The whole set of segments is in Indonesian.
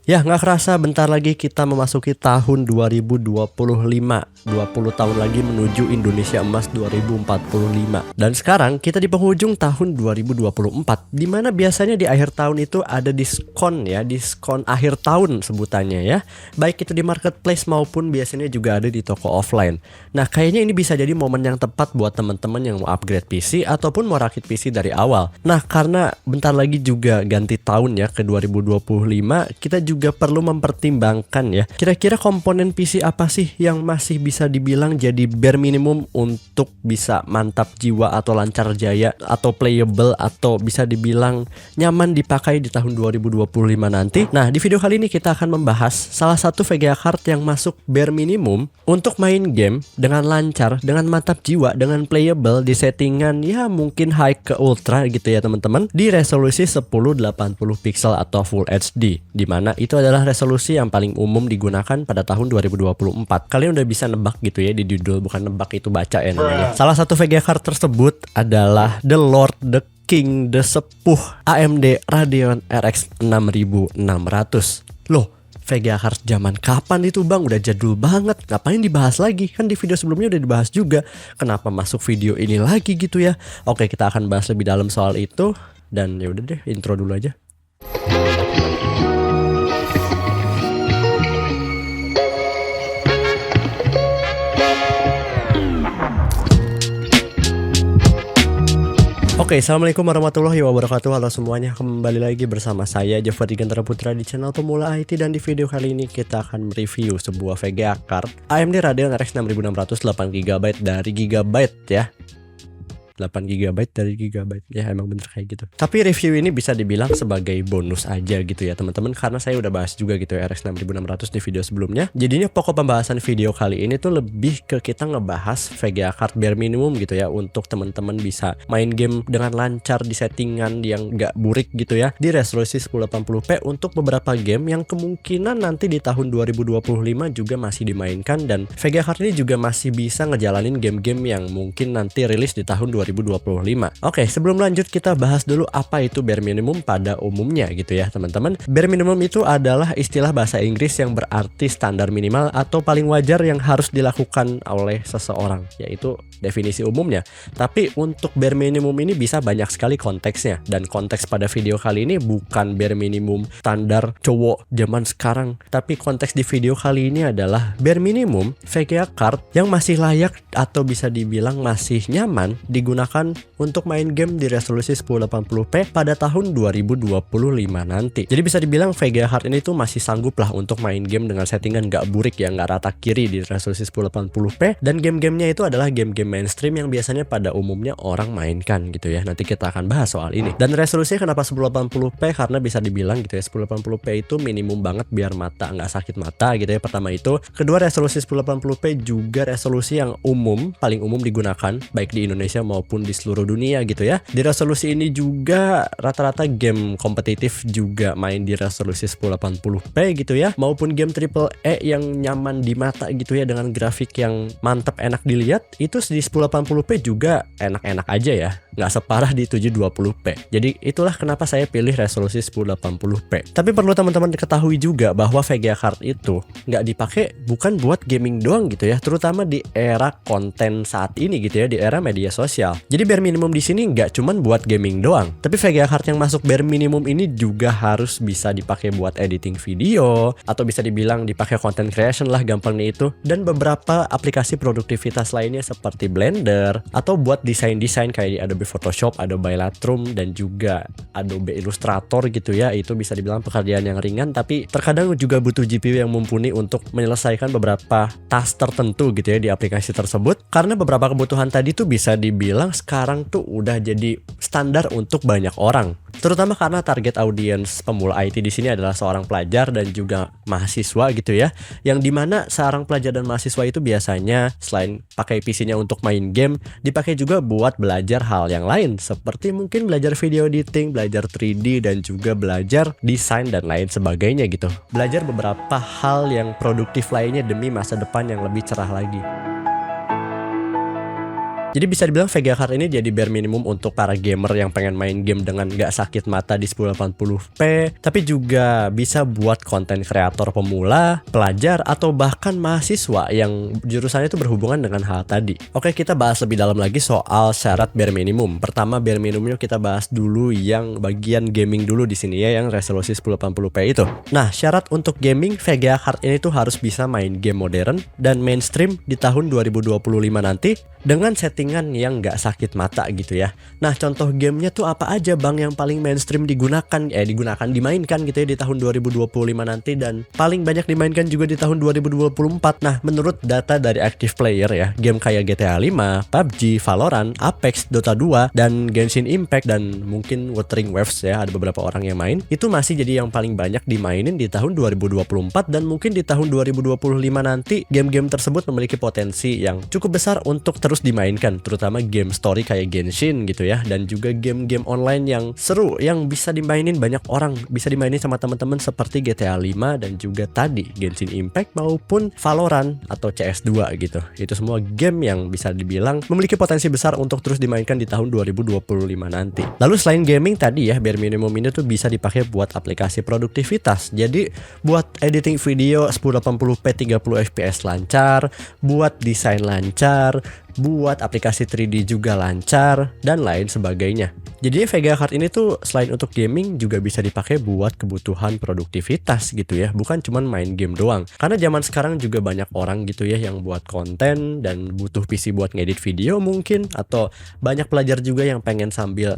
Ya, nggak kerasa bentar lagi kita memasuki tahun 2025. 20 tahun lagi menuju Indonesia Emas 2045. Dan sekarang kita di penghujung tahun 2024, di mana biasanya di akhir tahun itu ada diskon ya, diskon akhir tahun sebutannya ya. Baik itu di marketplace maupun biasanya juga ada di toko offline. Nah, kayaknya ini bisa jadi momen yang tepat buat teman-teman yang mau upgrade PC ataupun mau rakit PC dari awal. Nah, karena bentar lagi juga ganti tahun ya ke 2025, kita juga perlu mempertimbangkan ya, kira-kira komponen PC apa sih yang masih bisa dibilang jadi bare minimum untuk bisa mantap jiwa atau lancar jaya atau playable atau bisa dibilang nyaman dipakai di tahun 2025 nanti. Nah, di video kali ini kita akan membahas salah satu VGA card yang masuk bare minimum untuk main game dengan lancar, dengan mantap jiwa, dengan playable di settingan ya mungkin high ke ultra gitu ya teman-teman, di resolusi 1080 pixel atau Full HD, dimana itu adalah resolusi yang paling umum digunakan pada tahun 2024. Kalian udah bisa nebak gitu ya di judul, bukan nebak itu baca ya namanya. Salah satu VGA card tersebut adalah The Lord, The King, The Sepuh AMD Radeon RX 6600. Loh, VGA card zaman kapan itu bang? Udah jadul banget, ngapain dibahas lagi? Kan di video sebelumnya udah dibahas juga. Kenapa masuk video ini lagi gitu ya? Oke, kita akan bahas lebih dalam soal itu. Dan ya udah deh, intro dulu aja. Oke, assalamualaikum warahmatullahi wabarakatuh. Halo semuanya, kembali lagi bersama saya Jafari Gantara Putra di channel Pemula IT. Dan di video kali ini kita akan mereview sebuah VGA card AMD Radeon RX 6600 8GB dari Gigabyte ya. 8GB dari Gigabyte ya, emang bener kayak gitu. Tapi review ini bisa dibilang sebagai bonus aja gitu ya teman-teman, karena saya udah bahas juga gitu ya RX 6600 di video sebelumnya. Jadinya pokok pembahasan video kali ini tuh lebih ke kita ngebahas VGA card bare minimum gitu ya, untuk teman-teman bisa main game dengan lancar di settingan yang gak burik gitu ya, di resolusi 1080p untuk beberapa game yang kemungkinan nanti di tahun 2025 juga masih dimainkan. Dan VGA card ini juga masih bisa ngejalanin game-game yang mungkin nanti rilis di tahun 2025. Oke, sebelum lanjut kita bahas dulu apa itu bare minimum pada umumnya gitu ya teman-teman. Bare minimum itu adalah istilah bahasa Inggris yang berarti standar minimal atau paling wajar yang harus dilakukan oleh seseorang, yaitu definisi umumnya. Tapi untuk bare minimum ini bisa banyak sekali konteksnya, dan konteks pada video kali ini bukan bare minimum standar cowok zaman sekarang, tapi konteks di video kali ini adalah bare minimum VGA card yang masih layak atau bisa dibilang masih nyaman digunakan untuk main game di resolusi 1080p pada tahun 2025 nanti. Jadi bisa dibilang VGA card ini tuh masih sanggup lah untuk main game dengan settingan gak burik ya, gak rata kiri di resolusi 1080p. Dan game-gamenya itu adalah game-game mainstream yang biasanya pada umumnya orang mainkan gitu ya. Nanti kita akan bahas soal ini. Dan resolusinya kenapa 1080p? Karena bisa dibilang gitu ya, 1080p itu minimum banget biar mata gak sakit mata gitu ya, pertama itu. Kedua, resolusi 1080p juga resolusi yang umum, paling umum digunakan baik di Indonesia maupun di seluruh dunia gitu ya. Di resolusi ini juga rata-rata game kompetitif juga main di resolusi 1080p gitu ya, maupun game triple E yang nyaman di mata gitu ya, dengan grafik yang mantap enak dilihat, itu di 1080p juga enak-enak aja ya, nggak separah di 720p. Jadi itulah kenapa saya pilih resolusi 1080p. Tapi perlu teman-teman diketahui juga bahwa VGA card itu nggak dipakai bukan buat gaming doang gitu ya, terutama di era konten saat ini gitu ya, di era media sosial. Jadi bare minimum di sini nggak cuman buat gaming doang, tapi VGA card yang masuk bare minimum ini juga harus bisa dipakai buat editing video, atau bisa dibilang dipakai content creation lah gampangnya itu, dan beberapa aplikasi produktivitas lainnya seperti Blender, atau buat desain-desain kayak di Adobe Photoshop, Adobe Lightroom, dan juga Adobe Illustrator gitu ya. Itu bisa dibilang pekerjaan yang ringan, tapi terkadang juga butuh GPU yang mumpuni untuk menyelesaikan beberapa task tertentu gitu ya di aplikasi tersebut. Karena beberapa kebutuhan tadi tuh bisa dibilang sekarang tuh udah jadi standar untuk banyak orang, terutama karena target audiens pemula IT di sini adalah seorang pelajar dan juga mahasiswa gitu ya, yang dimana seorang pelajar dan mahasiswa itu biasanya selain pakai PC-nya untuk main game, dipakai juga buat belajar hal yang lain, seperti mungkin belajar video editing, belajar 3D, dan juga belajar desain dan lain sebagainya gitu. Belajar beberapa hal yang produktif lainnya demi masa depan yang lebih cerah lagi. Jadi bisa dibilang VGA card ini jadi bare minimum untuk para gamer yang pengen main game dengan gak sakit mata di 1080p, tapi juga bisa buat konten kreator pemula, pelajar, atau bahkan mahasiswa yang jurusannya itu berhubungan dengan hal tadi. Oke, kita bahas lebih dalam lagi soal syarat bare minimum. Pertama, bare minimumnya kita bahas dulu yang bagian gaming dulu di sini ya, yang resolusi 1080p itu. Nah, syarat untuk gaming VGA card ini tuh harus bisa main game modern dan mainstream di tahun 2025 nanti dengan settingan yang gak sakit mata gitu ya. Nah, contoh gamenya tuh apa aja bang yang paling mainstream dimainkan gitu ya di tahun 2025 nanti, dan paling banyak dimainkan juga di tahun 2024. Nah, menurut data dari Active Player ya, game kayak GTA 5, PUBG, Valorant, Apex, Dota 2, dan Genshin Impact, dan mungkin Wuthering Waves ya, ada beberapa orang yang main, itu masih jadi yang paling banyak dimainin di tahun 2024, dan mungkin di tahun 2025 nanti game-game tersebut memiliki potensi yang cukup besar untuk terus dimainkan, terutama game story kayak Genshin gitu ya, dan juga game-game online yang seru yang bisa dimainin banyak orang, bisa dimainin sama teman-teman seperti GTA 5 dan juga tadi Genshin Impact maupun Valorant atau CS2 gitu. Itu semua game yang bisa dibilang memiliki potensi besar untuk terus dimainkan di tahun 2025 nanti. Lalu selain gaming tadi ya, bare minimum ini tuh bisa dipakai buat aplikasi produktivitas. Jadi buat editing video 1080p 30 fps lancar, buat desain lancar, buat aplikasi 3D juga lancar, dan lain sebagainya. Jadi VGA card ini tuh selain untuk gaming juga bisa dipakai buat kebutuhan produktivitas gitu ya, bukan cuman main game doang. Karena zaman sekarang juga banyak orang gitu ya yang buat konten dan butuh PC buat ngedit video mungkin, atau banyak pelajar juga yang pengen sambil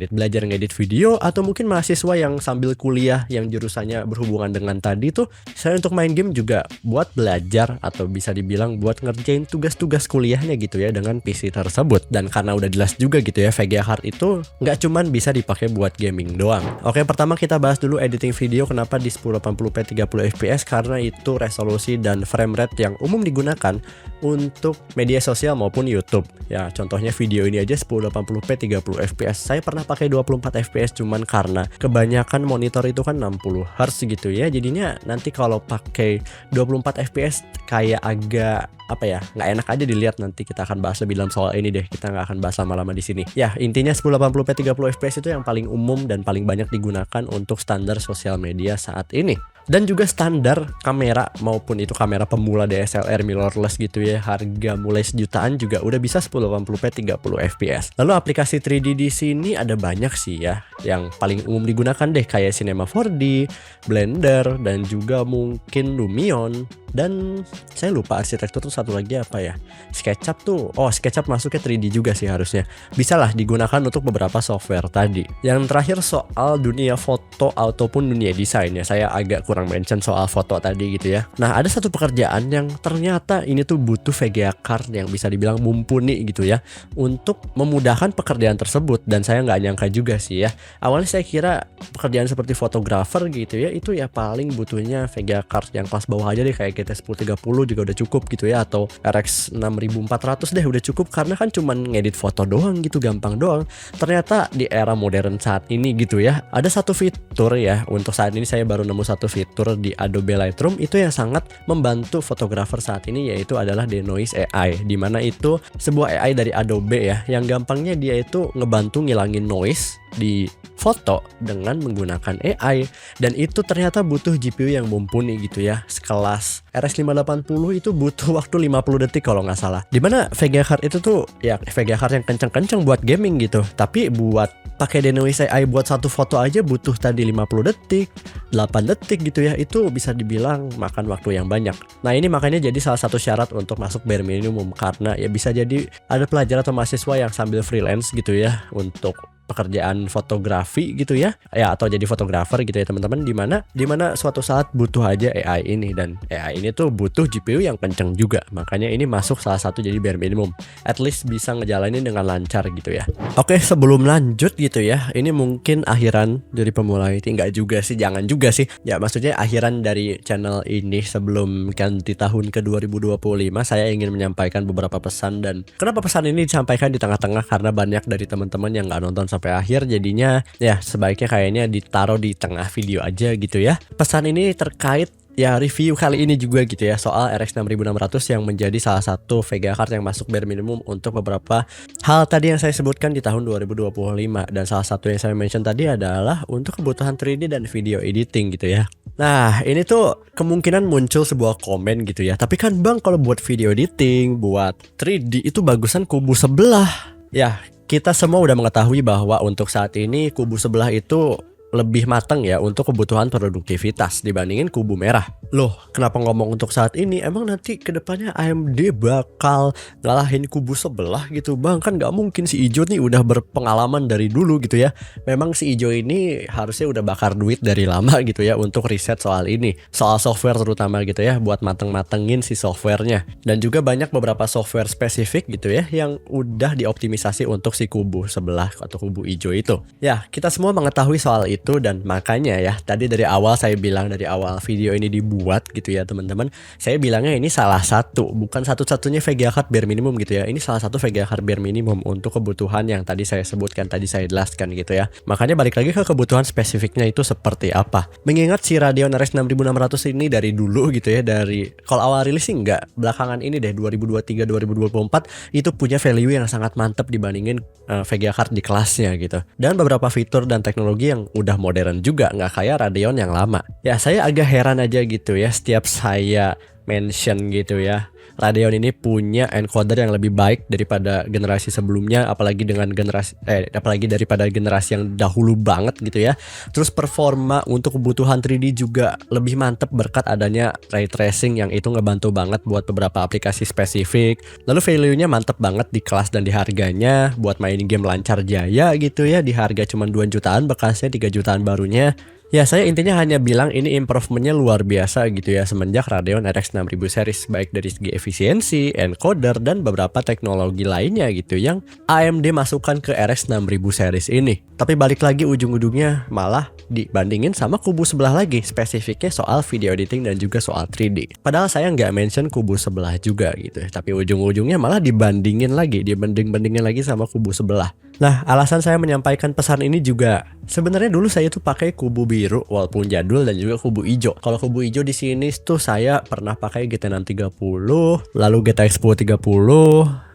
belajar ngedit video, atau mungkin mahasiswa yang sambil kuliah yang jurusannya berhubungan dengan tadi tuh, selain untuk main game juga buat belajar atau bisa dibilang buat ngerjain tugas-tugas kuliahnya gitu ya dengan PC tersebut. Dan karena udah jelas juga gitu ya, VGA card itu nggak cuman bisa dipakai buat gaming doang. Oke, pertama kita bahas dulu editing video. Kenapa di 1080p 30 fps? Karena itu resolusi dan frame rate yang umum digunakan untuk media sosial maupun YouTube. Ya, contohnya video ini aja 1080p 30 fps. Saya pernah pakai 24 fps cuman karena kebanyakan monitor itu kan 60 Hz gitu ya. Jadinya nanti kalau pakai 24 fps kayak agak nggak enak aja dilihat. Nanti kita akan bahas lebih dalam soal ini deh. Kita nggak akan bahas lama-lama di sini. Ya, intinya 1080p 30 fps itu yang paling umum dan paling banyak digunakan untuk standar sosial media saat ini. Dan juga standar kamera, maupun itu kamera pemula DSLR mirrorless gitu ya, harga mulai sejutaan juga udah bisa 1080p 30 fps. Lalu aplikasi 3D di sini ada banyak sih ya, yang paling umum digunakan deh kayak Cinema 4D, Blender, dan juga mungkin Lumion. Dan saya lupa arsitektur tuh satu lagi apa ya, SketchUp tuh, SketchUp masuknya 3D juga sih harusnya. Bisa lah digunakan untuk beberapa software tadi. Yang terakhir soal dunia foto ataupun dunia desain ya, saya agak kurang mention soal foto tadi gitu ya. Nah, ada satu pekerjaan yang ternyata ini tuh butuh VGA card yang bisa dibilang mumpuni gitu ya, untuk memudahkan pekerjaan tersebut. Dan saya nggak nyangka juga sih ya, awalnya saya kira pekerjaan seperti fotografer gitu ya, itu ya paling butuhnya VGA card yang kelas bawah aja deh, kayak GT 1030 juga udah cukup gitu ya, atau RX 6400 deh udah cukup, karena kan cuman ngedit foto doang gitu, gampang doang. Ternyata di era modern saat ini gitu ya, ada satu fitur ya, untuk saat ini saya baru nemu satu fitur di Adobe Lightroom itu yang sangat membantu fotografer saat ini, yaitu adalah Denoise AI, dimana itu sebuah AI dari Adobe ya, yang gampangnya dia itu ngebantu ngilangin noise di foto dengan menggunakan AI. Dan itu ternyata butuh GPU yang mumpuni gitu ya, sekelas RX 580 itu butuh waktu 50 detik kalau nggak salah. Dimana VGA card itu tuh ya VGA card yang kenceng-kenceng buat gaming gitu, tapi buat pakai Denoise AI buat satu foto aja butuh tadi 50 detik, 8 detik gitu ya. Itu bisa dibilang makan waktu yang banyak. Nah, ini makanya jadi salah satu syarat untuk masuk bare minimum, karena ya bisa jadi ada pelajar atau mahasiswa yang sambil freelance gitu ya untuk pekerjaan fotografi gitu ya, atau jadi fotografer gitu ya teman-teman, dimana suatu saat butuh aja AI ini, dan AI ini tuh butuh GPU yang kenceng juga. Makanya ini masuk salah satu jadi bare minimum, at least bisa ngejalanin dengan lancar gitu ya. Oke, sebelum lanjut gitu ya, ini mungkin akhiran dari pemula IT, enggak juga sih, jangan juga sih ya, maksudnya akhiran dari channel ini sebelum ganti tahun ke 2025. Saya ingin menyampaikan beberapa pesan, dan kenapa pesan ini disampaikan di tengah-tengah, karena banyak dari teman-teman yang nggak nonton sampai akhir, jadinya ya sebaiknya kayaknya ditaruh di tengah video aja gitu ya. Pesan ini terkait ya review kali ini juga gitu ya soal RX 6600 yang menjadi salah satu Vega card yang masuk bare minimum untuk beberapa hal tadi yang saya sebutkan di tahun 2025. Dan salah satu yang saya mention tadi adalah untuk kebutuhan 3D dan video editing gitu ya. Nah ini tuh kemungkinan muncul sebuah komen gitu ya, tapi kan bang kalau buat video editing, buat 3D itu bagusan kubu sebelah. Ya kita semua udah mengetahui bahwa untuk saat ini kubu sebelah itu lebih matang ya untuk kebutuhan produktivitas dibandingin kubu merah. Loh, kenapa ngomong untuk saat ini? Emang nanti kedepannya AMD bakal ngalahin kubu sebelah gitu bang? Kan gak mungkin si Ijo nih udah berpengalaman dari dulu gitu ya. Memang si Ijo ini harusnya udah bakar duit dari lama gitu ya untuk riset soal ini, soal software terutama gitu ya, buat mateng-matengin si softwarenya. Dan juga banyak beberapa software spesifik gitu ya yang udah dioptimisasi untuk si kubu sebelah atau kubu Ijo itu. Ya, kita semua mengetahui soal itu. Dan makanya ya tadi dari awal saya bilang, dari awal video ini dibuat gitu ya teman-teman, saya bilangnya ini salah satu, bukan satu-satunya Vega card bare minimum gitu ya. Ini salah satu Vega card bare minimum untuk kebutuhan yang tadi saya sebutkan, tadi saya jelaskan gitu ya. Makanya balik lagi ke kebutuhan spesifiknya itu seperti apa. Mengingat si Radeon RX 6600 ini dari dulu gitu ya, dari kalau awal rilis sih enggak, belakangan ini deh 2023 2024 itu punya value yang sangat mantep dibandingin Vega card di kelasnya gitu. Dan beberapa fitur dan teknologi yang udah modern juga, nggak kayak Radeon yang lama. Ya saya agak heran aja gitu ya setiap saya mention gitu ya, Radeon ini punya encoder yang lebih baik daripada generasi sebelumnya, apalagi daripada generasi yang dahulu banget gitu ya. Terus performa untuk kebutuhan 3D juga lebih mantep berkat adanya ray tracing yang itu ngebantu banget buat beberapa aplikasi spesifik. Lalu value-nya mantep banget di kelas dan di harganya, buat main game lancar jaya gitu ya, di harga cuma 2 jutaan bekasnya, 3 jutaan barunya. Ya saya intinya hanya bilang ini improvementnya luar biasa gitu ya semenjak Radeon RX 6000 series, baik dari segi efisiensi, encoder, dan beberapa teknologi lainnya gitu yang AMD masukkan ke RX 6000 series ini. Tapi balik lagi ujung-ujungnya malah dibandingin sama kubu sebelah lagi, spesifiknya soal video editing dan juga soal 3D. Padahal saya nggak mention kubu sebelah juga gitu, tapi ujung-ujungnya malah dibandingin lagi sama kubu sebelah. Nah, alasan saya menyampaikan pesan ini juga sebenarnya dulu saya tuh pakai kubu biru walaupun jadul dan juga kubu hijau. Kalau kubu hijau di sini tuh saya pernah pakai GT 630, lalu GTX 1030,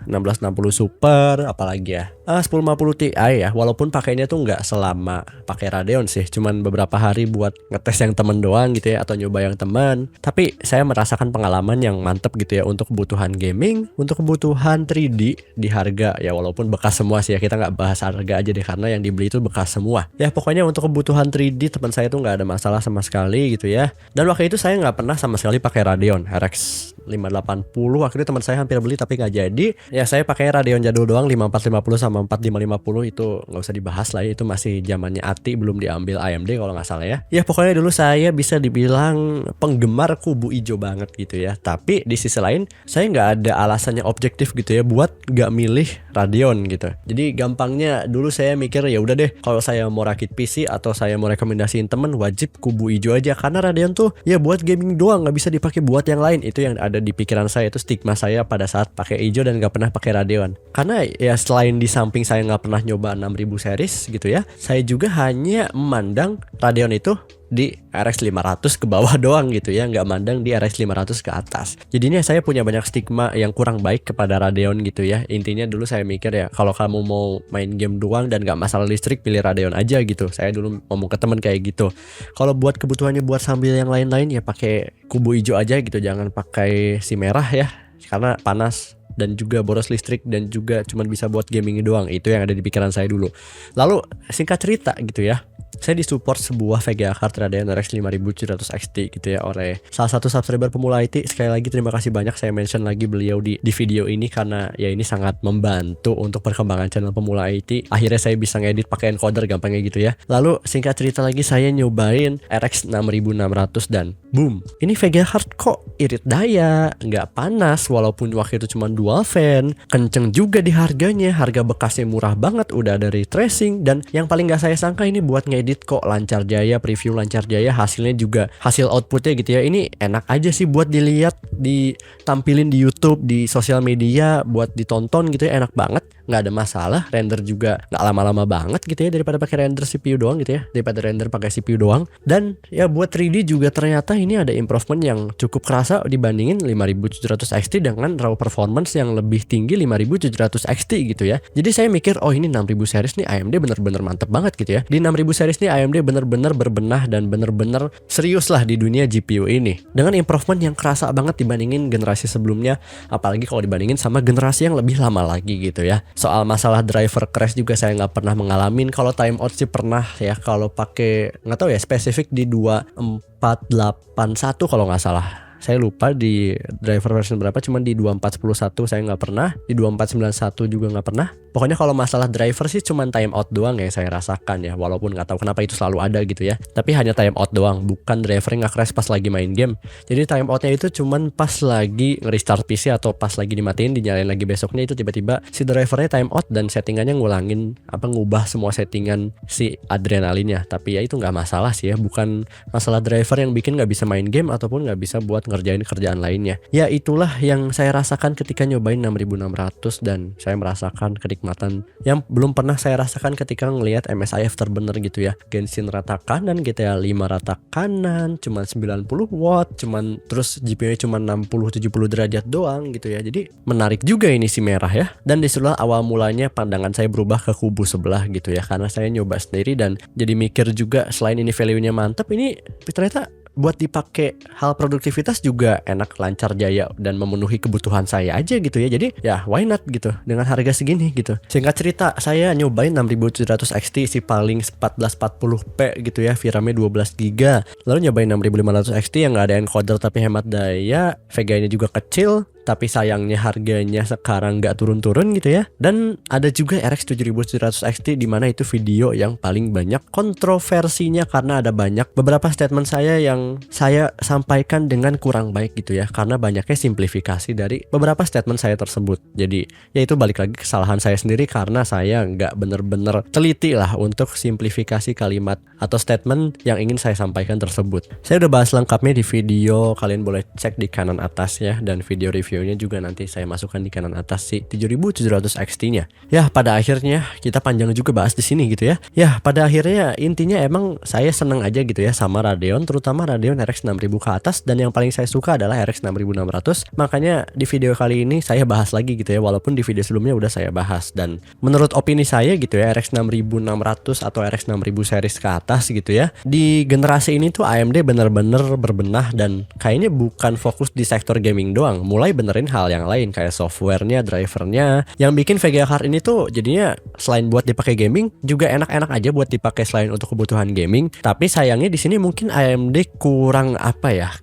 1660 Super, apalagi ya 1050 Ti ya. Walaupun pakainya tuh nggak selama pakai Radeon sih, cuman beberapa hari buat ngetes yang temen doang gitu ya, atau nyoba yang teman. Tapi saya merasakan pengalaman yang mantep gitu ya untuk kebutuhan gaming, untuk kebutuhan 3D di harga ya, walaupun bekas semua sih ya, kita nggak bahas harga aja deh karena yang dibeli itu bekas semua. Ya pokoknya untuk kebutuhan 3D teman saya tuh nggak ada masalah sama sekali gitu ya. Dan waktu itu saya nggak pernah sama sekali pakai Radeon RX 580, akhirnya teman saya hampir beli tapi nggak jadi. Ya saya pakai Radeon jadul doang, 5450 sama 4550, itu nggak usah dibahas lah ya, itu masih zamannya ATI, belum diambil AMD kalau nggak salah ya. Ya pokoknya dulu saya bisa dibilang penggemar kubu hijau banget gitu ya. Tapi di sisi lain saya nggak ada alasannya objektif gitu ya buat nggak milih Radeon gitu. Jadi gampangnya dulu saya mikir ya udah deh, kalau saya mau rakit PC atau saya mau rekomendasiin temen wajib kubu hijau aja, karena Radeon tuh ya buat gaming doang, nggak bisa dipakai buat yang lain. Itu yang ada di pikiran saya, itu stigma saya pada saat pakai hijau dan nggak pernah pakai Radeon. Karena ya selain di samping saya nggak pernah nyoba 6000 series gitu ya, saya juga hanya memandang Radeon itu di RX 500 ke bawah doang gitu ya, nggak mandang di RX 500 ke atas. Jadinya saya punya banyak stigma yang kurang baik kepada Radeon gitu ya. Intinya dulu saya mikir ya, kalau kamu mau main game doang dan nggak masalah listrik, pilih Radeon aja gitu. Saya dulu ngomong ke temen kayak gitu. Kalau buat kebutuhannya buat sambil yang lain-lain ya pakai kubu hijau aja gitu, jangan pakai si merah ya, karena panas dan juga boros listrik dan juga cuman bisa buat gaming doang. Itu yang ada di pikiran saya dulu. Lalu singkat cerita gitu ya, saya disupport sebuah Vega card Radeon RX 5700 XT gitu ya oleh salah satu subscriber pemula IT. Sekali lagi terima kasih banyak, saya mention lagi beliau di video ini karena ya ini sangat membantu untuk perkembangan channel pemula IT. Akhirnya saya bisa ngedit pakai encoder gampangnya gitu ya. Lalu singkat cerita lagi saya nyobain RX 6600 dan boom, ini Vega card kok irit daya, nggak panas walaupun waktu itu cuma dual fan, kenceng juga di harganya, harga bekasnya murah banget, udah dari tracing, dan yang paling gak saya sangka ini buat ngedit kok lancar jaya, preview lancar jaya, hasilnya juga, hasil outputnya gitu ya, ini enak aja sih buat dilihat, ditampilin di YouTube, di sosial media, buat ditonton gitu ya, enak banget. nggak ada masalah, render juga nggak lama-lama banget gitu ya daripada pakai render CPU doang gitu ya, daripada render pakai CPU doang. Dan ya buat 3D juga ternyata ini ada improvement yang cukup kerasa dibandingin 5700 XT dengan raw performance yang lebih tinggi 5700 XT gitu ya. Jadi saya mikir, oh ini 6000 series nih AMD bener-bener mantep banget gitu ya. Di 6000 series nih AMD bener-bener berbenah dan bener-bener serius lah di dunia GPU ini, dengan improvement yang kerasa banget dibandingin generasi sebelumnya, apalagi kalau dibandingin sama generasi yang lebih lama lagi gitu ya. Soal masalah driver crash juga saya nggak pernah mengalamin. Kalau timeout sih pernah ya, kalau pakai nggak tahu ya spesifik di 2481 kalau nggak salah. Saya lupa di driver version berapa, cuman di 2411 saya nggak pernah, di 2491 juga nggak pernah. Pokoknya kalau masalah driver sih cuman timeout doang yang saya rasakan ya, walaupun nggak tahu kenapa itu selalu ada gitu ya. Tapi hanya timeout doang, bukan drivernya nggak crash pas lagi main game. Jadi timeoutnya itu cuman pas lagi nge-restart PC atau pas lagi dimatiin dinyalain lagi besoknya, itu tiba-tiba si drivernya timeout dan settingannya ngulangin ngubah semua settingan si adrenalinnya. Tapi ya itu nggak masalah sih ya, bukan masalah driver yang bikin nggak bisa main game ataupun nggak bisa buat ngerjain kerjaan lainnya. Ya itulah yang saya rasakan ketika nyobain 6600, dan saya merasakan kenikmatan yang belum pernah saya rasakan ketika ngelihat MSI Afterburner gitu ya. Genshin rata kanan, GTA 5 rata kanan, cuman 90 watt, cuman terus GPU-nya cuma 60-70 derajat doang gitu ya. Jadi menarik juga ini si merah ya. Dan disitulah awal mulanya pandangan saya berubah ke kubu sebelah gitu ya, karena saya nyoba sendiri dan jadi mikir juga, selain ini value-nya mantap, ini ternyata buat dipakai hal produktivitas juga enak, lancar jaya, dan memenuhi kebutuhan saya aja gitu ya. Jadi ya why not gitu dengan harga segini gitu. Singkat cerita, saya nyobain 6700 XT si paling 1440p gitu ya, VRAM-nya 12GB. Lalu nyobain 6500 XT yang nggak ada encoder tapi hemat daya, VGA-nya juga kecil, tapi sayangnya harganya sekarang nggak turun-turun gitu ya. Dan ada juga RX 7700 XT di mana itu video yang paling banyak kontroversinya, karena ada banyak beberapa statement saya yang saya sampaikan dengan kurang baik gitu ya, karena banyaknya simplifikasi dari beberapa statement saya tersebut. Jadi ya itu balik lagi kesalahan saya sendiri, karena saya nggak bener-bener teliti lah untuk simplifikasi kalimat atau statement yang ingin saya sampaikan tersebut. Saya udah bahas lengkapnya di video, kalian boleh cek di kanan atas ya, dan video reviewnya juga nanti saya masukkan di kanan atas si 7700 XT-nya. Ya pada akhirnya kita panjang juga bahas di sini gitu ya. Ya pada akhirnya intinya emang saya seneng aja gitu ya sama Radeon, terutama Radeon RX 6000 ke atas, dan yang paling saya suka adalah RX 6600. Makanya di video kali ini saya bahas lagi gitu ya, walaupun di video sebelumnya udah saya bahas. Dan menurut opini saya gitu ya, RX 6600 atau RX 6000 series ke atas gitu ya, di generasi ini tuh AMD bener-bener berbenah, dan kayaknya bukan fokus di sektor gaming doang, mulai benerin hal yang lain kayak softwarenya, drivernya, yang bikin VGA card ini tuh jadinya selain buat dipakai gaming juga enak-enak aja buat dipakai selain untuk kebutuhan gaming. Tapi sayangnya di sini mungkin AMD kurang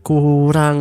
kurang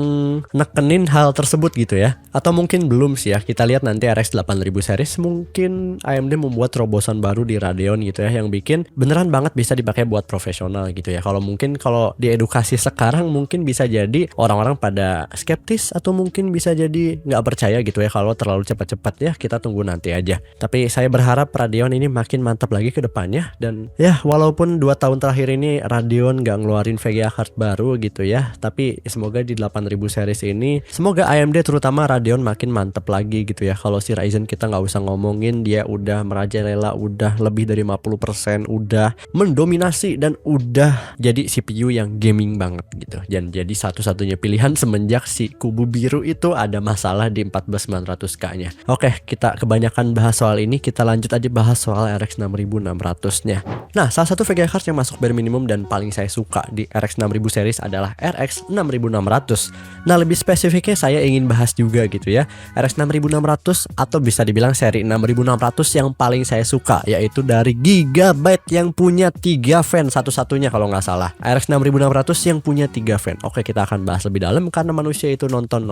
nekenin hal tersebut gitu ya, atau mungkin belum sih ya. Kita lihat nanti RX 8000 series mungkin AMD membuat terobosan baru di Radeon gitu ya, yang bikin beneran banget bisa dipakai buat profesional gitu ya. Kalau di edukasi sekarang mungkin bisa jadi orang-orang pada skeptis, atau mungkin bisa jadi nggak percaya gitu ya kalau terlalu cepat-cepat. Ya kita tunggu nanti aja. Tapi saya berharap Radeon ini makin mantap lagi ke depannya. Dan ya walaupun 2 tahun terakhir ini Radeon nggak ngeluarin VGA card baru gitu ya, tapi semoga di 8000 series ini, semoga AMD terutama Radeon makin mantap lagi gitu ya. Kalau si Ryzen kita nggak usah ngomongin, dia udah merajalela, udah lebih dari 50%, udah mendominasi, dan udah jadi CPU yang gaming banget gitu. Dan jadi satu-satunya pilihan semenjak si kubu biru itu ada masalah di 14900K-nya. Oke, kita kebanyakan bahas soal ini, kita lanjut aja bahas soal RX 6600-nya. Nah, salah satu VGA card yang masuk bare minimum dan paling saya suka di RX 6000 series adalah RX 6600. Nah, lebih spesifiknya saya ingin bahas juga gitu ya, RX 6600 atau bisa dibilang seri 6600 yang paling saya suka, yaitu dari Gigabyte yang punya 3 fan, satu-satunya kalau nggak salah. RX 6600 yang punya 3 fan. Oke, kita akan bahas lebih dalam karena manusia itu nonton.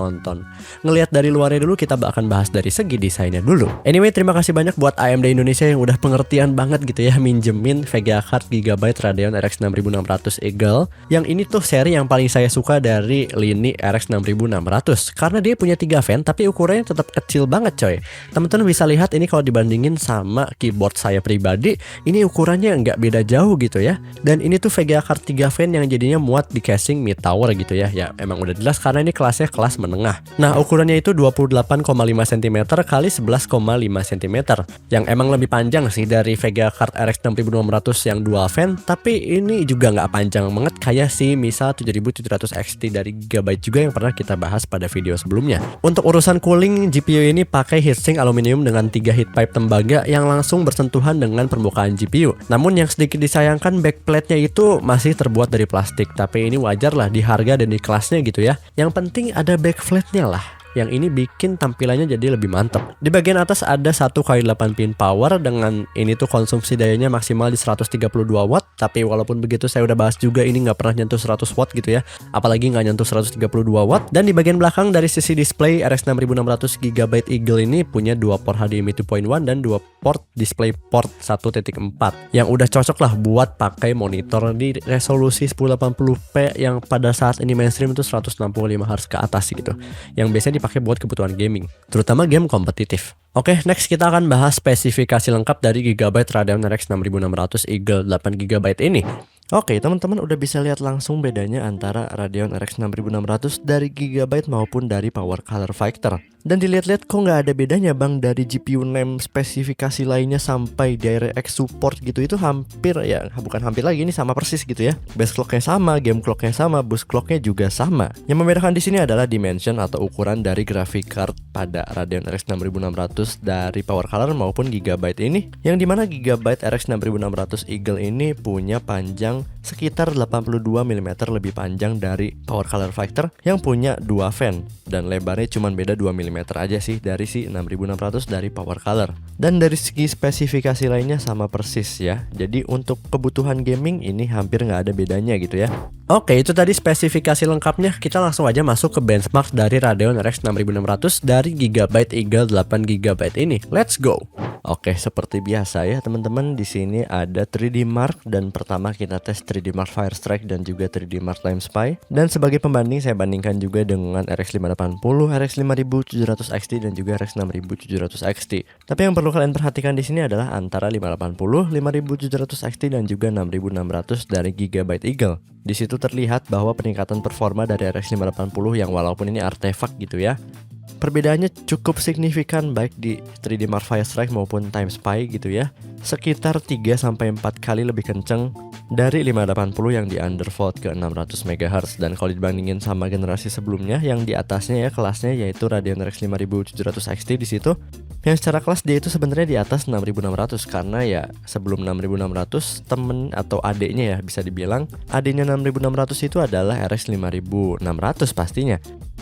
Ngelihat dari luarnya dulu, kita akan bahas dari segi desainnya dulu. Anyway, terima kasih banyak buat AMD Indonesia yang udah pengertian banget gitu ya, minjemin VGA card Gigabyte Radeon RX 6600 Eagle. Yang ini tuh seri yang paling saya suka dari lini RX 6600, karena dia punya 3 fan tapi ukurannya tetap kecil banget coy. Teman-teman bisa lihat ini kalau dibandingin sama keyboard saya pribadi, ini ukurannya nggak beda jauh gitu ya. Dan ini tuh VGA card 3 fan yang jadinya muat di casing mid tower gitu ya. Ya emang udah jelas karena ini kelasnya kelas menengah. Nah, ukuran ukurannya itu 28,5 cm kali 11,5 cm, yang emang lebih panjang sih dari Vega Card RX 6600 yang dual fan, tapi ini juga nggak panjang banget kayak si Misa 7700 XT dari Gigabyte juga yang pernah kita bahas pada video sebelumnya. Untuk urusan cooling, GPU ini pakai heatsink aluminium dengan 3 heat pipe tembaga yang langsung bersentuhan dengan permukaan GPU. Namun yang sedikit disayangkan, backplate-nya itu masih terbuat dari plastik, tapi ini wajar lah di harga dan di kelasnya gitu ya. Yang penting ada backplate-nya lah. Yang ini bikin tampilannya jadi lebih mantap. Di bagian atas ada 1x8 pin power, dengan ini tuh konsumsi dayanya maksimal di 132 watt. Tapi walaupun begitu saya udah bahas juga ini nggak pernah nyentuh 100 watt gitu ya, apalagi nggak nyentuh 132 watt. Dan di bagian belakang dari sisi display, RX 6600 GB Eagle ini punya 2 port HDMI 2.1 dan 2 port display port 1.4 yang udah cocok lah buat pakai monitor di resolusi 1080p yang pada saat ini mainstream itu 165 Hz ke atas gitu, yang biasanya dipakai buat kebutuhan gaming, terutama game kompetitif. Oke, next kita akan bahas spesifikasi lengkap dari Gigabyte Radeon RX 6600 Eagle 8GB ini. Oke, teman-teman udah bisa lihat langsung bedanya antara Radeon RX 6600 dari Gigabyte maupun dari Power Color Fighter. Dan dilihat-lihat kok nggak ada bedanya bang dari GPU NAND spesifikasi lainnya sampai DirectX support gitu, itu hampir ya, bukan hampir lagi, ini sama persis gitu ya. Base clocknya sama, game clocknya sama, boost clocknya juga sama. Yang membedakan di sini adalah dimension atau ukuran dari graphic card pada Radeon RX 6600 dari Power Color maupun Gigabyte ini, yang dimana Gigabyte RX 6600 Eagle ini punya panjang sekitar 82 mm lebih panjang dari Power Color Fighter yang punya 2 fan, dan lebarnya cuma beda 2 mm aja sih dari si 6600 dari Power Color. Dan dari segi spesifikasi lainnya sama persis ya. Jadi untuk kebutuhan gaming ini hampir nggak ada bedanya gitu ya. Oke, itu tadi spesifikasi lengkapnya. Kita langsung aja masuk ke benchmark dari Radeon RX 6600 dari Gigabyte Eagle 8GB ini. Let's go. Oke, seperti biasa ya teman-teman, di sini ada 3D Mark, dan pertama kita tes 3D Mark Firestrike dan juga 3D Mark Time Spy. Dan sebagai pembanding saya bandingkan juga dengan RX 580, RX 5700 XT dan juga RX 6700 XT. Tapi yang perlu kalian perhatikan di sini adalah antara 580, 5700 XT dan juga 6600 dari Gigabyte Eagle. Di situ terlihat bahwa peningkatan performa dari RX 580 yang walaupun ini artefak gitu ya, perbedaannya cukup signifikan baik di 3D Mark Firestrike maupun Time Spy gitu ya. Sekitar 3-4 kali lebih kenceng dari 580 yang di undervolt ke 600 MHz. Dan kalau dibandingin sama generasi sebelumnya yang di atasnya ya kelasnya, yaitu Radeon RX 5700 XT di situ, yang secara kelas dia itu sebenarnya di atas 6600, karena ya sebelum 6600 temen atau adeknya ya bisa dibilang, adeknya 6600 itu adalah RX 5600 pastinya.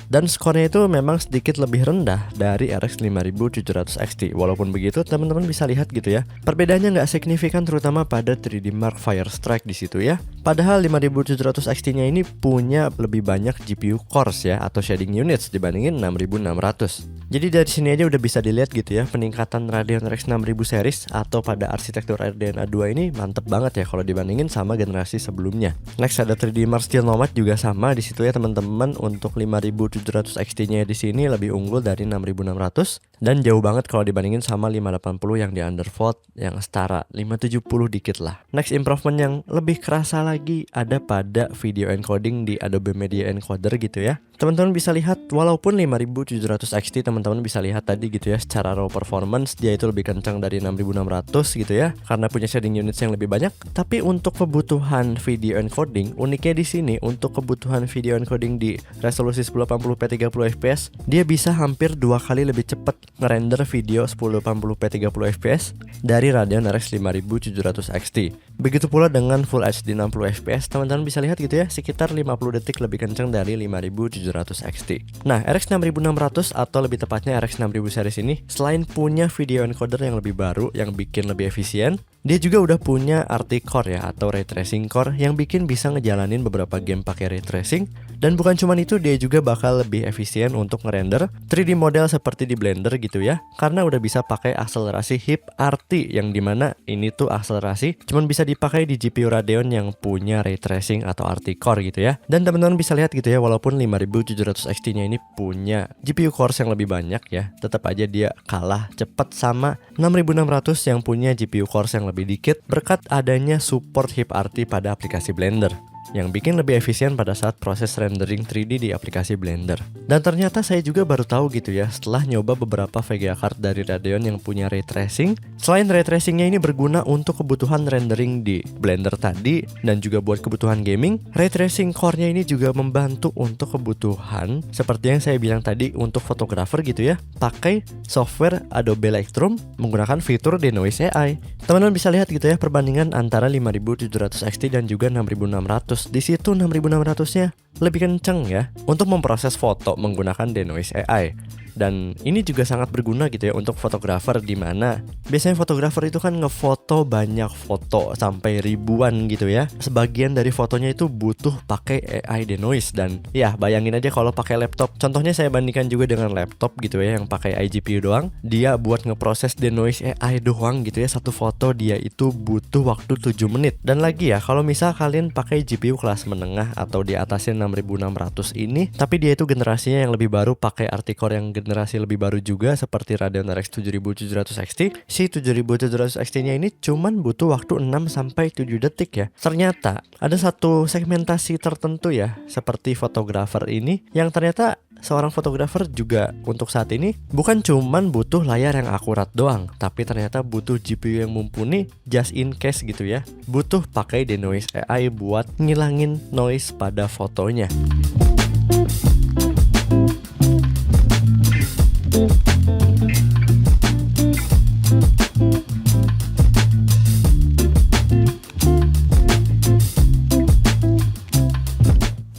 Dan skornya itu memang sedikit lebih rendah dari RX 5700 XT. Walaupun begitu teman-teman bisa lihat gitu ya, perbedaannya nggak signifikan terutama pada 3D Mark Firestrike di situ ya. Padahal 5700 XT-nya ini punya lebih banyak GPU cores ya atau shading units dibandingin 6600. Jadi dari sini aja udah bisa dilihat gitu ya, peningkatan Radeon RX 6000 series atau pada arsitektur RDNA 2 ini mantep banget ya kalau dibandingin sama generasi sebelumnya. Next ada 3D Mark Steel Nomad juga sama di situ ya teman-teman. Untuk 5700 XT-nya di sini lebih unggul dari 6600 dan jauh banget kalau dibandingin sama 580 yang di undervolt yang setara 570 dikit lah. Next improvement yang lebih kerasa lagi ada pada video encoding di Adobe Media Encoder gitu ya. Teman-teman bisa lihat walaupun 5700 XT teman-teman bisa lihat tadi gitu ya, secara raw performance dia itu lebih kencang dari 6600 gitu ya karena punya shading units yang lebih banyak. Tapi untuk kebutuhan video encoding, uniknya di sini untuk kebutuhan video encoding di resolusi 1080p 30 fps, dia bisa hampir 2 kali lebih cepat ngerender video 1080p 30 fps dari Radeon RX 5700 XT. Begitu pula dengan Full HD 60 fps, teman-teman bisa lihat gitu ya, sekitar 50 detik lebih kencang dari 5700 XT. Nah, RX 6600 atau lebih tepatnya RX 6000 series ini selain punya video encoder yang lebih baru yang bikin lebih efisien, dia juga udah punya RT Core ya atau Ray Tracing Core yang bikin bisa ngejalanin beberapa game pakai Ray Tracing. Dan bukan cuman itu, dia juga bakal lebih efisien untuk ngerender 3D model seperti di Blender gitu ya, karena udah bisa pakai akselerasi HIP RT yang dimana ini tuh akselerasi cuman bisa dipakai di GPU Radeon yang punya Ray Tracing atau RT Core gitu ya. Dan teman-teman bisa lihat gitu ya, walaupun 5700 XT nya ini punya GPU cores yang lebih banyak ya, tetap aja dia kalah cepat sama 6600 yang punya GPU cores yang lebih dikit berkat adanya support HIP RT pada aplikasi Blender. yang bikin lebih efisien pada saat proses rendering 3D di aplikasi Blender. Dan ternyata saya juga baru tahu gitu ya, setelah nyoba beberapa VGA card dari Radeon yang punya ray tracing. Selain ray tracingnya ini berguna untuk kebutuhan rendering di Blender tadi dan juga buat kebutuhan gaming, ray tracing core-nya ini juga membantu untuk kebutuhan seperti yang saya bilang tadi untuk fotografer gitu ya, pakai software Adobe Lightroom menggunakan fitur Denoise AI. Teman-teman bisa lihat gitu ya perbandingan antara 5700 XT dan juga 6600. Di situ 6600-nya lebih kenceng ya untuk memproses foto menggunakan Denoise AI. Dan ini juga sangat berguna gitu ya untuk fotografer, di mana biasanya fotografer itu kan ngefoto banyak foto sampai ribuan gitu ya. Sebagian dari fotonya itu butuh pakai AI Denoise, dan ya bayangin aja kalau pakai laptop. Contohnya saya bandingkan juga dengan laptop gitu ya yang pakai iGPU doang. Dia buat ngeproses Denoise AI doang gitu ya, satu foto dia itu butuh waktu 7 menit. Dan lagi ya, kalau misal kalian pakai GPU kelas menengah atau di atasnya 6600 ini, tapi dia itu generasinya yang lebih baru, pakai Articore yang generasi lebih baru juga seperti Radeon RX 7700 XT, si 7700 XT nya ini cuman butuh waktu 6-7 detik ya. Ternyata ada satu segmentasi tertentu ya, seperti fotografer ini, yang ternyata seorang fotografer juga untuk saat ini bukan cuman butuh layar yang akurat doang, tapi ternyata butuh GPU yang mumpuni just in case gitu ya. Butuh pakai Denoise AI buat ngilangin noise pada fotonya.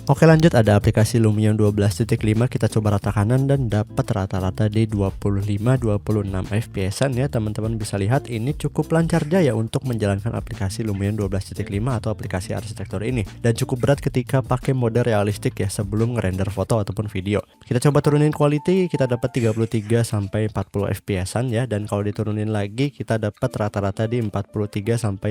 Oke lanjut, ada aplikasi Lumion 12.5, kita coba rata kanan dan dapat rata-rata di 25-26 fps-an ya. Teman-teman bisa lihat ini cukup lancar jaya untuk menjalankan aplikasi Lumion 12.5 atau aplikasi arsitektur ini, dan cukup berat ketika pakai mode realistik ya sebelum ngerender foto ataupun video. Kita coba turunin quality, kita dapat 33-40 fps-an ya, dan kalau diturunin lagi kita dapat rata-rata di 43-44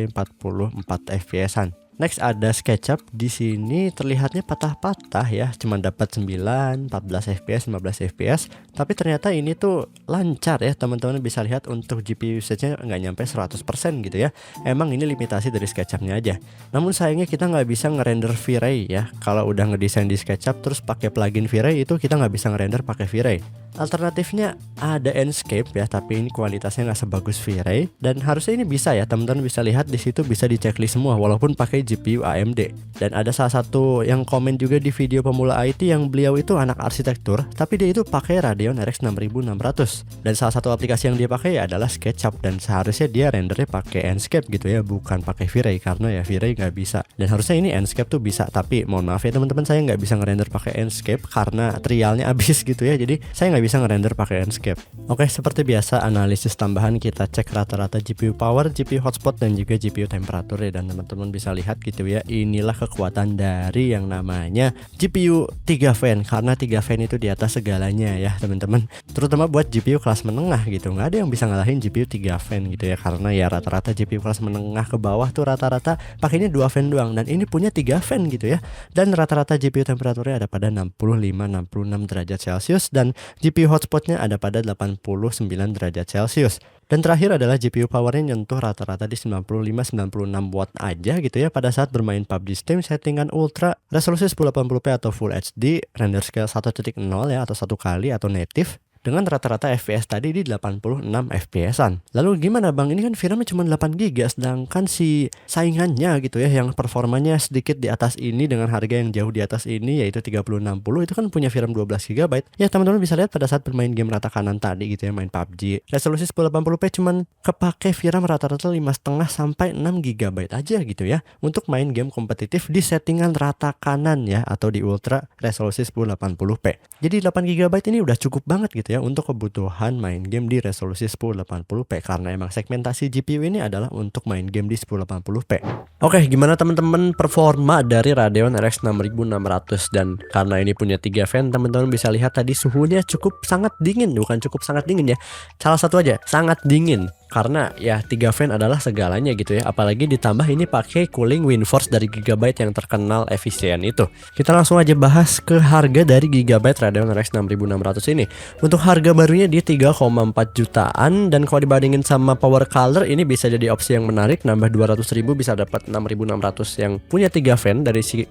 fps-an. Next ada SketchUp, di sini terlihatnya patah-patah ya, cuma dapat 9, 14 fps, 15 fps, tapi ternyata ini tuh lancar ya. Teman-teman bisa lihat untuk GPU usage-nya nggak nyampe 100% gitu ya. Emang ini limitasi dari SketchUp-nya aja. Namun sayangnya kita nggak bisa ngerender V-Ray ya. Kalau udah ngedesain di SketchUp terus pakai plugin V-Ray, itu kita nggak bisa ngerender pakai V-Ray. Alternatifnya ada Enscape ya, tapi ini kualitasnya nggak sebagus V-Ray, dan harusnya ini bisa ya. Teman-teman bisa lihat di situ bisa di checklist semua walaupun pakai GPU AMD. Dan ada salah satu yang komen juga di video pemula IT yang beliau itu anak arsitektur, tapi dia itu pakai Radeon RX 6600, dan salah satu aplikasi yang dia pakai adalah SketchUp, dan seharusnya dia rendernya pakai Enscape gitu ya, bukan pakai V-Ray, karena ya V-Ray nggak bisa. Dan harusnya ini Enscape tuh bisa, tapi mohon maaf ya teman-teman, saya nggak bisa ngerender pakai Enscape karena trialnya habis gitu ya, jadi saya nggak bisa ngerender pakai Enscape. Oke, seperti biasa analisis tambahan kita cek rata-rata GPU power, GPU hotspot, dan juga GPU temperatur ya, dan teman-teman bisa lihat gitu ya, inilah kekuatan dari yang namanya GPU 3 fan, karena 3 fan itu di atas segalanya ya teman-teman, terutama buat GPU kelas menengah gitu. Nggak ada yang bisa ngalahin GPU 3 fan gitu ya, karena ya rata-rata GPU kelas menengah ke bawah tuh rata-rata pakainya 2 fan doang, dan ini punya 3 fan gitu ya. Dan rata-rata GPU temperaturnya ada pada 65-66 derajat Celcius, dan GPU hotspotnya ada pada 89 derajat Celcius. Dan terakhir adalah GPU powernya nyentuh rata-rata di 95-96 watt aja gitu ya pada saat bermain PUBG Steam settingan ultra, resolusi 1080p atau Full HD, render scale 1.0 ya, atau 1 kali atau native, dengan rata-rata FPS tadi di 86 fps-an. Lalu gimana bang, ini kan VRAM-nya cuma 8GB, sedangkan si saingannya gitu ya yang performanya sedikit di atas ini dengan harga yang jauh di atas ini yaitu 3060 itu kan punya VRAM 12GB. Ya teman-teman bisa lihat pada saat bermain game rata kanan tadi gitu ya, main PUBG, resolusi 1080p cuman kepake VRAM rata-rata 5,5-6 GB aja gitu ya untuk main game kompetitif di settingan rata kanan ya, atau di ultra resolusi 1080p. Jadi 8GB ini udah cukup banget gitu ya untuk kebutuhan main game di resolusi 1080p, karena emang segmentasi GPU ini adalah untuk main game di 1080p. Oke, gimana teman-teman performa dari Radeon RX 6600? Dan karena ini punya 3 fan, teman-teman bisa lihat tadi suhunya cukup sangat dingin, bukan cukup sangat dingin ya, salah satu aja sangat dingin. karena ya 3 fan adalah segalanya gitu ya. Apalagi ditambah ini pakai cooling WindForce dari Gigabyte yang terkenal efisien itu. Kita langsung aja bahas ke harga dari Gigabyte Radeon RX 6600 ini. Untuk harga barunya di 3,4 jutaan, dan kalau dibandingin sama Power Color ini bisa jadi opsi yang menarik, nambah 200.000 bisa dapat 6.600 yang punya 3 fan dari si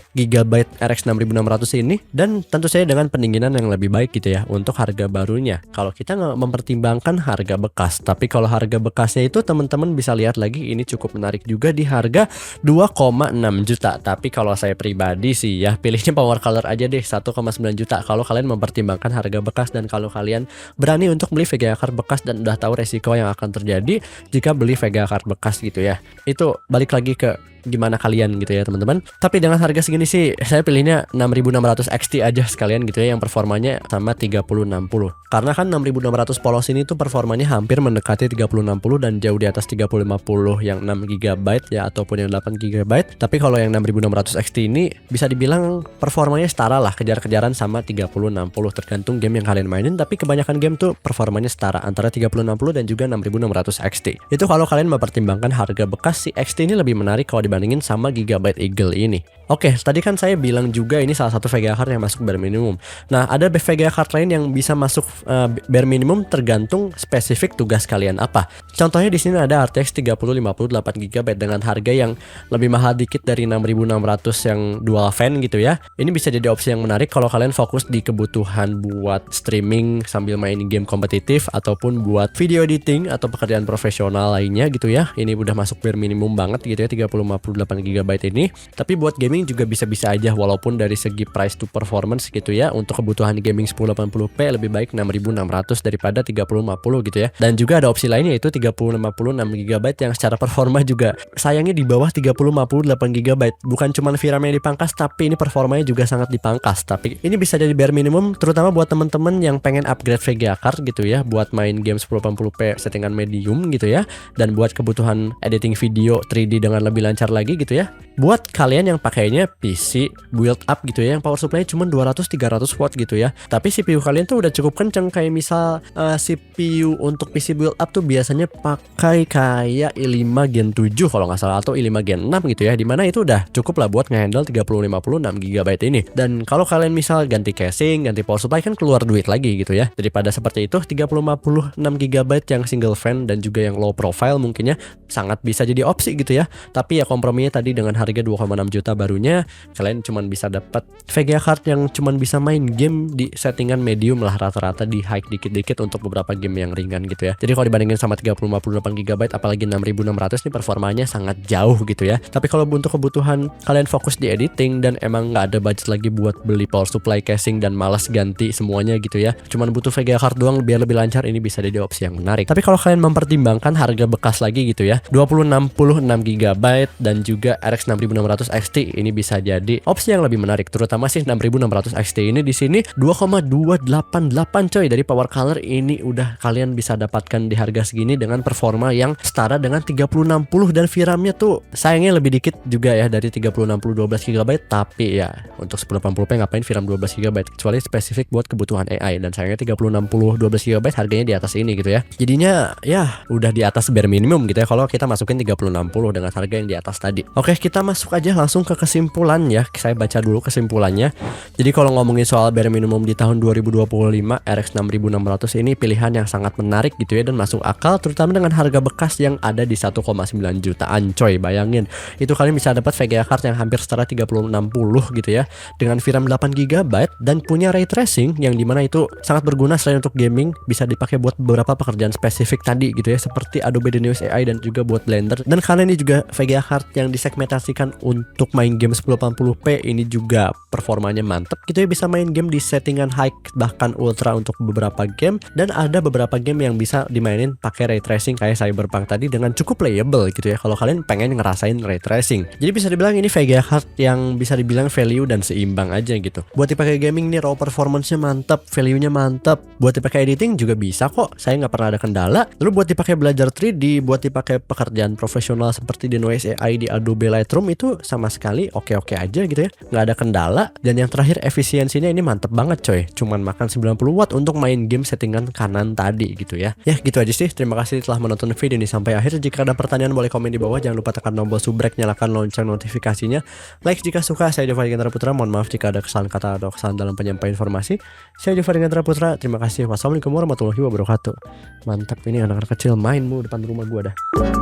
Gigabyte RX 6600 ini, dan tentu saja dengan pendinginan yang lebih baik gitu ya untuk harga barunya. Kalau kita nggak mempertimbangkan harga bekas, tapi kalau harga bekasnya itu teman-teman bisa lihat lagi, ini cukup menarik juga di harga 2,6 juta. Tapi kalau saya pribadi sih ya pilihnya Power Color aja deh, 1,9 juta kalau kalian mempertimbangkan harga bekas dan kalau kalian berani untuk beli VGA card bekas dan udah tahu resiko yang akan terjadi jika beli VGA card bekas gitu ya. Itu balik lagi ke gimana kalian gitu ya teman-teman. Tapi dengan harga segini sih saya pilihnya 6600 XT aja sekalian gitu ya, yang performanya sama 3060. Karena kan 6600 polos ini tuh performanya hampir mendekati 3060 dan jauh di atas 3050 yang 6GB ya ataupun yang 8GB. Tapi kalau yang 6600 XT ini bisa dibilang performanya setara lah, kejar-kejaran sama 3060 tergantung game yang kalian mainin, tapi kebanyakan game tuh performanya setara antara 3060 dan juga 6600 XT. Itu kalau kalian mempertimbangkan harga bekas, si XT ini lebih menarik kalau dibandingin sama Gigabyte Eagle ini. Oke, tadi kan saya bilang juga ini salah satu VGA card yang masuk bare minimum. Nah, ada VGA card lain yang bisa masuk bare minimum tergantung spesifik tugas kalian apa. Contohnya di sini ada RTX 3050 8GB dengan harga yang lebih mahal dikit dari 6600 yang dual fan gitu ya. Ini bisa jadi opsi yang menarik kalau kalian fokus di kebutuhan buat streaming sambil main game kompetitif ataupun buat video editing atau pekerjaan profesional lainnya gitu ya. Ini udah masuk bare minimum banget gitu ya, 3058GB ini. Tapi buat gaming juga bisa-bisa aja, walaupun dari segi price to performance gitu ya, untuk kebutuhan gaming 1080p lebih baik 6600 daripada 3050 gitu ya. Dan juga ada opsi lainnya yaitu 3050 6GB yang secara performa juga sayangnya di bawah 3050 8GB. Bukan cuma VRAM yang dipangkas, tapi ini performanya juga sangat dipangkas. Tapi ini bisa jadi bare minimum terutama buat temen-temen yang pengen upgrade VGA card gitu ya, buat main game 1080p settingan medium gitu ya, dan buat kebutuhan editing video 3D dengan lebih lancar lagi gitu ya. Buat kalian yang pakainya PC build up gitu ya, yang power supply cuma 200-300 watt gitu ya, tapi CPU kalian tuh udah cukup kenceng. Kayak misal CPU untuk PC build up tuh biasanya pakai kayak i5 Gen 7 kalau nggak salah, atau i5 Gen 6 gitu ya, dimana itu udah cukup lah buat ngehandle 3050 6GB ini. Dan kalau kalian misal ganti casing, ganti power supply kan keluar duit lagi gitu ya. Daripada seperti itu, 3050 6GB yang single fan dan juga yang low profile mungkinnya sangat bisa jadi opsi gitu ya. Tapi ya komprominya tadi dengan harga 2,6 juta barunya, kalian cuman bisa dapat VGA card yang cuman bisa main game di settingan medium lah, rata-rata di high dikit-dikit untuk beberapa game yang ringan gitu ya. Jadi kalau dibandingin sama 3058GB apalagi 6600 nih performanya sangat jauh gitu ya. Tapi kalau untuk kebutuhan kalian fokus di editing dan emang nggak ada budget lagi buat beli power supply, casing dan malas ganti semuanya gitu ya, cuman butuh VGA card doang biar lebih lancar, ini bisa jadi opsi yang menarik. Tapi kalau kalian mempertimbangkan harga bekas lagi gitu ya, 2060 6GB dan juga RX 6600 XT ini bisa jadi opsi yang lebih menarik, terutama sih 6600 XT ini di sini 2,288 coy dari Power Color. Ini udah kalian bisa dapatkan di harga segini dengan performa yang setara dengan 3060 dan VRAM-nya tuh sayangnya lebih dikit juga ya dari 3060 12GB, tapi ya untuk 1080p ngapain VRAM 12GB kecuali spesifik buat kebutuhan AI, dan sayangnya 3060 12GB harganya di atas ini gitu ya. Jadinya ya udah di atas bare minimum gitu ya kalau kita masukin 3060 dengan harga yang di atas tadi. Oke, kita masuk aja langsung ke kesimpulan ya. Saya baca dulu kesimpulannya. Jadi kalau ngomongin soal bare minimum di tahun 2025, RX 6600 ini pilihan yang sangat menarik gitu ya dan masuk akal, terutama dengan harga bekas yang ada di 1,9 jutaan coy. Bayangin, itu kalian bisa dapat VGA card yang hampir setara 3060 gitu ya, dengan VRAM 8GB dan punya ray tracing yang dimana itu sangat berguna selain untuk gaming, bisa dipakai buat beberapa pekerjaan spesifik tadi gitu ya, seperti Adobe Denius AI dan juga buat Blender. Dan kalian ini juga VGA card yang disegmentasikan untuk main game 1080p, ini juga performanya mantep gitu ya, bisa main game di settingan high bahkan ultra untuk beberapa game, dan ada beberapa game yang bisa dimainin pakai ray tracing kayak Cyberpunk tadi dengan cukup playable gitu ya kalau kalian pengen ngerasain ray tracing. Jadi bisa dibilang ini VGA card yang bisa dibilang value dan seimbang aja gitu. Buat dipakai gaming nih, raw performance-nya mantap, value-nya mantap. Buat dipakai editing juga bisa kok, saya nggak pernah ada kendala. Lalu buat dipakai belajar 3D, buat dipakai pekerjaan profesional seperti Denoise AI di Adobe Lightroom itu sama sekali oke-oke aja gitu ya, nggak ada kendala. Dan yang terakhir efisiensinya ini mantep banget coy, cuman makan 90 watt untuk main game settingan kanan tadi gitu ya. Ya gitu aja sih, terima kasih telah menonton video ini sampai akhir. Jika ada pertanyaan boleh komen di bawah, jangan lupa tekan tombol subrek, nyalakan lonceng notifikasinya, like jika suka. Saya Jova Digantara Putra, mohon maaf jika ada kesalahan kata atau kesalahan dalam penyampaian informasi. Saya Jova Digantara Putra, terima kasih. Wassalamualaikum warahmatullahi wabarakatuh. Mantap, ini anak-anak kecil main mu depan rumah gua dah.